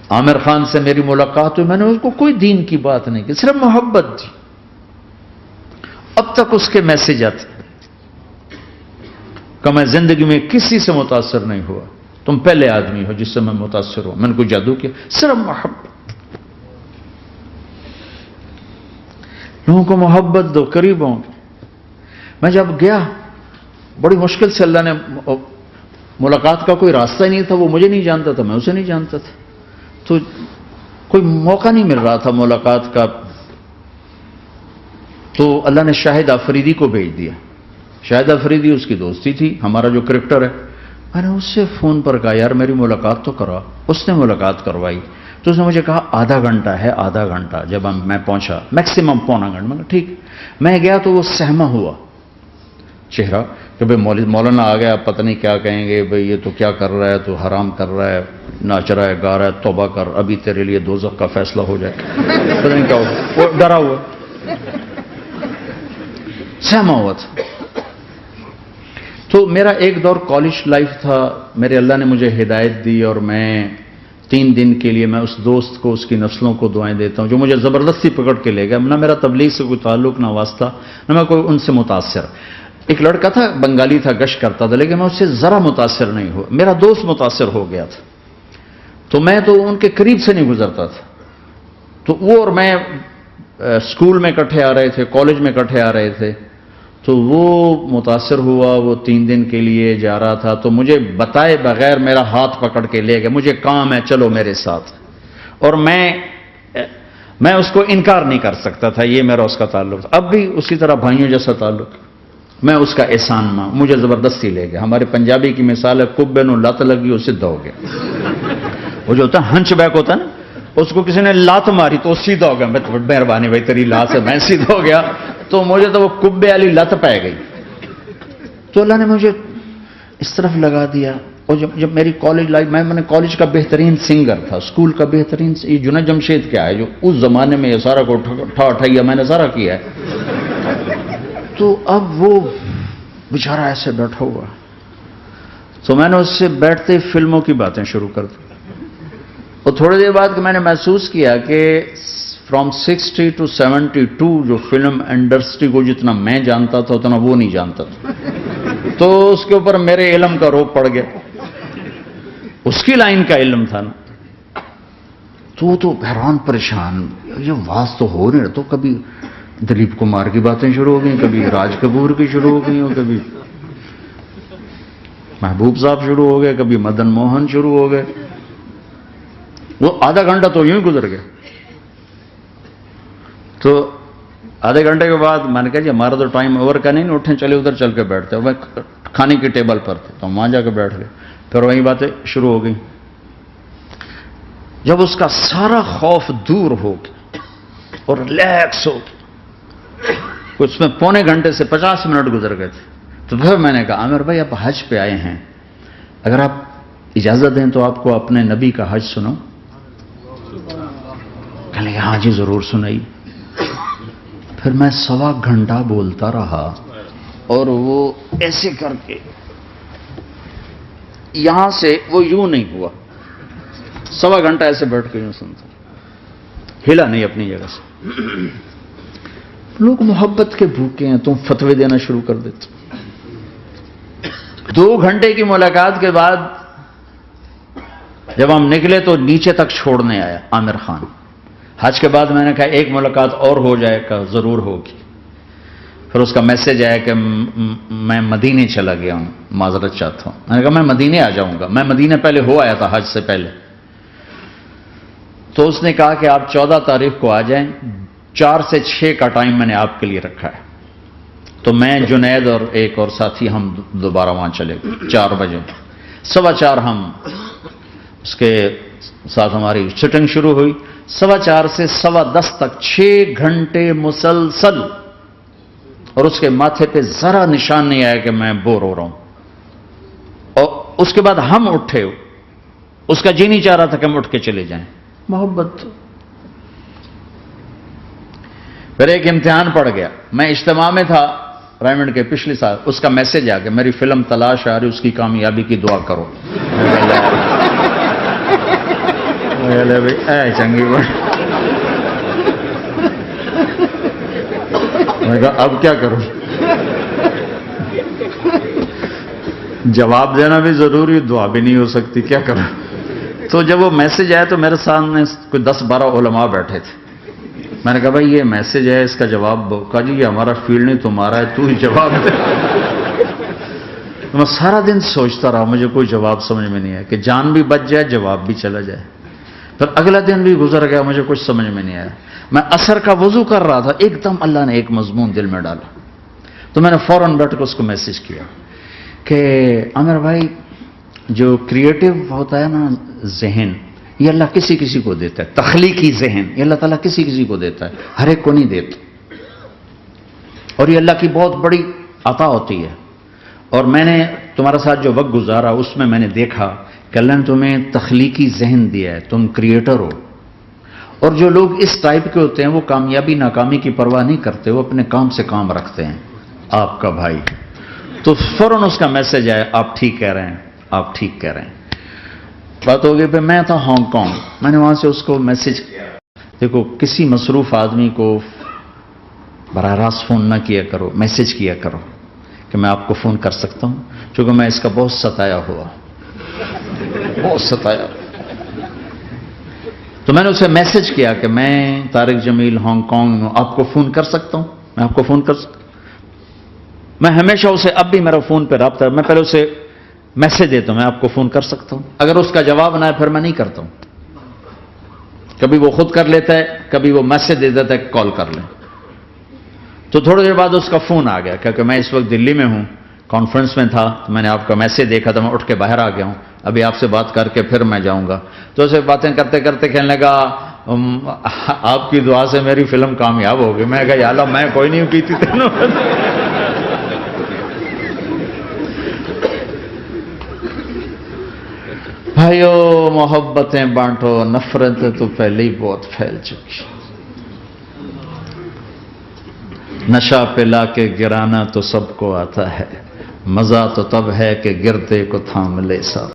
عامر خان سے میری ملاقات ہوئی، میں نے اس کو کوئی دین کی بات نہیں کی، صرف محبت تھی. اب تک اس کے میسج آتے کہ میں زندگی میں کسی سے متاثر نہیں ہوا، تم پہلے آدمی ہو جس سے میں متاثر ہوں. میں نے کوئی جادو کیا، صرف محبت. لوگوں کو محبت دو، قریب ہوں. میں جب گیا بڑی مشکل سے اللہ نے، ملاقات کا کوئی راستہ ہی نہیں تھا، وہ مجھے نہیں جانتا تھا، میں اسے نہیں جانتا تھا، تو کوئی موقع نہیں مل رہا تھا ملاقات کا. تو اللہ نے شاہد آفریدی کو بھیج دیا. شاہد آفریدی اس کی دوستی تھی، ہمارا جو کرکٹر ہے. میں نے اس سے فون پر کہا یار میری ملاقات تو کرا. اس نے ملاقات کروائی. تو اس نے مجھے کہا آدھا گھنٹہ ہے، آدھا گھنٹہ. جب میں پہنچا میکسیمم پونا گھنٹہ. میں کہا ٹھیک. میں گیا تو وہ سہما ہوا چہرہ کہ بھائی مولانا آ گیا، پتہ نہیں کیا کہیں گے، بھائی یہ تو کیا کر رہا ہے، تو حرام کر رہا ہے، ناچ رہا ہے، گا رہا ہے، توبہ کر، ابھی تیرے لیے دوزخ کا فیصلہ ہو جائے. پتہ نہیں کیا ہوگا. وہ ڈرا ہوا سہما ہوا تھا. تو میرا ایک دور کالج لائف تھا. میرے اللہ نے مجھے ہدایت دی اور میں 3 دن کے لیے میں اس دوست کو، اس کی نسلوں کو دعائیں دیتا ہوں جو مجھے زبردستی پکڑ کے لے گیا. نہ میرا تبلیغ سے کوئی تعلق، نہ واسطہ، نہ میں کوئی ان سے متاثر. ایک لڑکا تھا، بنگالی تھا، گشت کرتا تھا، لیکن میں اس سے ذرا متاثر نہیں ہوا. میرا دوست متاثر ہو گیا تھا، تو میں تو ان کے قریب سے نہیں گزرتا تھا. تو وہ اور میں اسکول میں اکٹھے آ رہے تھے، کالج میں اکٹھے آ رہے تھے. تو وہ متاثر ہوا، وہ 3 دن کے لیے جا رہا تھا، تو مجھے بتائے بغیر میرا ہاتھ پکڑ کے لے گیا. مجھے کام ہے، چلو میرے ساتھ. اور میں اس کو انکار نہیں کر سکتا تھا، یہ میرا اس کا تعلق تھا. اب بھی اسی طرح بھائیوں جیسا تعلق. میں اس کا احسان مان، مجھے زبردستی لے گیا. ہمارے پنجابی کی مثال ہے، کبے نو لت لگی، اس سیدھا ہو گیا. وہ جو ہوتا ہے ہنچ بیک ہوتا ہے نا، اس کو کسی نے لات ماری تو سیدھا ہو گیا. مہربانی بھائی تیری لات سے میں سیدھا ہو گیا. تو مجھے تو وہ کبے والی لت پہ گئی. تو اللہ نے مجھے اس طرف لگا دیا. اور جب میری کالج لائف، میں نے کالج کا بہترین سنگر تھا، اسکول کا بہترین. یہ جنید جمشید کیا ہے جو اس زمانے میں یہ سارا کو اٹھایا میں نے سارا کیا ہے. تو اب وہ بیچارہ ایسے بیٹھا ہوا. تو میں نے اس سے بیٹھتے فلموں کی باتیں شروع کر دی. اور تھوڑی دیر بعد میں نے محسوس کیا کہ فرام 60 to 72 جو فلم انڈسٹری کو جتنا میں جانتا تھا اتنا وہ نہیں جانتا تھا. تو اس کے اوپر میرے علم کا روپ پڑ گیا. اس کی لائن کا علم تھا نا. تو حیران پریشان، یہ واز تو ہو نہیں رہا. تو کبھی دلیپ کمار کی باتیں شروع ہو گئیں، کبھی راج کپور کی شروع ہو گئی، اور کبھی محبوب صاحب شروع ہو گئے، کبھی مدن موہن شروع ہو گئے. وہ آدھا گھنٹہ تو یوں ہی گزر گیا. تو آدھے گھنٹے کے بعد میں نے کہا جی ہمارا تو ٹائم اوور کا نہیں، اٹھیں چلے ادھر چل کے بیٹھتے. میں کھانے کی ٹیبل پر تھے تو ہم وہاں جا کے بیٹھ گئے. پھر وہی باتیں شروع ہو گئیں. جب اس کا سارا خوف دور ہو گیا اور ریلیکس ہو گیا، اس میں پونے گھنٹے سے 50 منٹ گزر گئے تھے. تو پھر میں نے کہا عامر بھائی آپ حج پہ آئے ہیں، اگر آپ اجازت دیں تو آپ کو اپنے نبی کا حج سنو. کہنے لگے ہاں جی ضرور سنائی. پھر میں 1.25 گھنٹہ بولتا رہا اور وہ ایسے کر کے یہاں سے وہ یوں نہیں ہوا. 1.25 گھنٹہ ایسے بیٹھ کے یوں سنتا، ہلا نہیں اپنی جگہ سے. لوگ محبت کے بھوکے ہیں، تم فتوے دینا شروع کر دیتے. 2 گھنٹے کی ملاقات کے بعد جب ہم نکلے تو نیچے تک چھوڑنے آیا عامر خان. حج کے بعد میں نے کہا ایک ملاقات اور ہو جائے گا، ضرور ہوگی. پھر اس کا میسج آیا کہ میں مدینے چلا گیا ہوں، معذرت چاہتا ہوں. میں نے کہا میں مدینے آ جاؤں گا. میں مدینے پہلے ہو آیا تھا حج سے پہلے. تو اس نے کہا کہ آپ 14 تاریخ کو آ جائیں، 4 سے 6 کا ٹائم میں نے آپ کے لیے رکھا ہے. تو میں جنید اور ایک اور ساتھی ہم دوبارہ وہاں چلے گئے 4 بجے. 4:15 ہم اس کے ساتھ ہماری شوٹنگ شروع ہوئی. 4:15 سے 10:15 تک 6 گھنٹے مسلسل. اور اس کے ماتھے پہ ذرا نشان نہیں آیا کہ میں بور ہو رہا ہوں. اور اس کے بعد ہم اٹھے، اس کا جی نہیں چاہ رہا تھا کہ ہم اٹھ کے چلے جائیں. محبت. پھر ایک امتحان پڑ گیا. میں اجتماع میں تھا رائمنڈ کے پچھلے سال. اس کا میسج آ گیا میری فلم تلاش آ رہی، اس کی کامیابی کی دعا کرو. لے بھائی اے چنگی بات. میں نے کہا اب کیا کروں؟ جواب دینا بھی ضروری، دعا بھی نہیں ہو سکتی، کیا کروں؟ تو جب وہ میسج آیا تو میرے سامنے کوئی 10-12 علماء بیٹھے تھے. میں نے کہا بھائی یہ میسج ہے، اس کا جواب. کہا جی یہ ہمارا فیلڈ نہیں تمہارا ہے، تو ہی جواب دے. تو میں سارا دن سوچتا رہا، مجھے کوئی جواب سمجھ میں نہیں آیا کہ جان بھی بچ جائے، جواب بھی چلا جائے. پھر اگلا دن بھی گزر گیا، مجھے کچھ سمجھ میں نہیں آیا. میں عصر کا وضو کر رہا تھا، ایک دم اللہ نے ایک مضمون دل میں ڈالا. تو میں نے فوراً بیٹھ کے اس کو میسج کیا کہ عامر بھائی جو کریٹو ہوتا ہے نا ذہن، یہ اللہ کسی کسی کو دیتا ہے. تخلیقی ذہن یہ اللہ تعالیٰ کسی کسی کو دیتا ہے، ہر ایک کو نہیں دیتا. اور یہ اللہ کی بہت بڑی عطا ہوتی ہے. اور میں نے تمہارے ساتھ جو وقت گزارا اس میں میں نے دیکھا کہ اللہ نے تمہیں تخلیقی ذہن دیا ہے، تم کریٹر ہو. اور جو لوگ اس ٹائپ کے ہوتے ہیں وہ کامیابی ناکامی کی پرواہ نہیں کرتے، وہ اپنے کام سے کام رکھتے ہیں. آپ کا بھائی تو فوراً اس کا میسج آیا، آپ ٹھیک کہہ رہے ہیں، آپ ٹھیک کہہ رہے ہیں. بات ہو گئی. پھر میں تھا ہانگ کانگ، میں نے وہاں سے اس کو میسج کیا. دیکھو کسی مصروف آدمی کو براہ راست فون نہ کیا کرو، میسج کیا کرو کہ میں آپ کو فون کر سکتا ہوں، چونکہ میں اس کا بہت ستایا ہوا، بہت ستایا. تو میں نے اسے میسج کیا کہ میں طارق جمیل ہانگ کانگ میں آپ کو فون کر سکتا ہوں، میں آپ کو فون کر سکتا ہوں. میں ہمیشہ اسے، اب بھی میرا فون پہ رابطہ ہے، میں پہلے اسے میسج دیتا ہوں میں آپ کو فون کر سکتا ہوں. اگر اس کا جواب نہ ہے پھر میں نہیں کرتا ہوں. کبھی وہ خود کر لیتا ہے، کبھی وہ میسج دے دیتا ہے کہ کال کر لیں. تو تھوڑی دیر بعد اس کا فون آ گیا کیونکہ میں اس وقت دلی میں ہوں، کانفرنس میں تھا. تو میں نے آپ کا میسج دیکھا تھا، میں اٹھ کے باہر آ گیا ہوں، ابھی آپ سے بات کر کے پھر میں جاؤں گا. تو اسے باتیں کرتے کرتے کہنے لگا آپ کی دعا سے میری فلم کامیاب ہو گئی. میں کہا یا اللہ میں کوئی نہیں کی تھی تینوں. بھائیو محبتیں بانٹو، نفرتیں تو پہلے ہی بہت پھیل چکی. نشہ پلا کے گرانا تو سب کو آتا ہے، مزہ تو تب ہے کہ گرتے کو تھام لے سب.